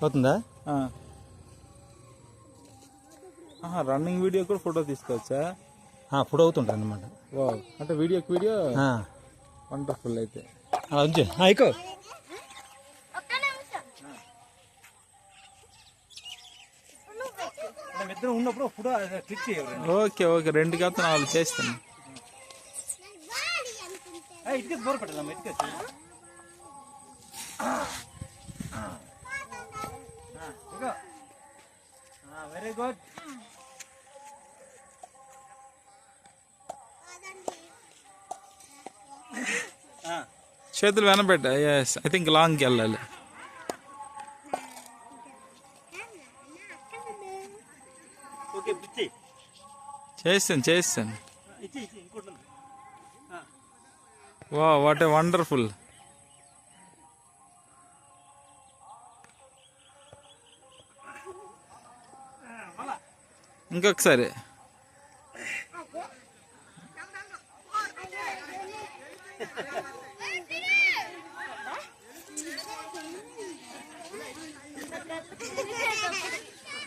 అవుతుందా? Running video కూడా photo తీసుకోవచ్చా? ఫోటో అవుతుంటుంది అన్నమాట. అంటే వీడియోకి వీడియో వండర్ఫుల్. అయితే ఎక్కువ ఉన్నప్పుడు ఫోటో క్లిక్ చేయాలి. ఓకే ఓకే, 2 కాదు 4 చేస్తాను. ఇటుకే బోర్ పెట్టాలి. ఇటుకే వెరీ గుడ్. చేతులు వెనబెట్ట. ఎస్, ఐ థింక్ లాంగ్కి వెళ్ళాలి. చేస్తాను. What a wonderful. ఇంకొకసారి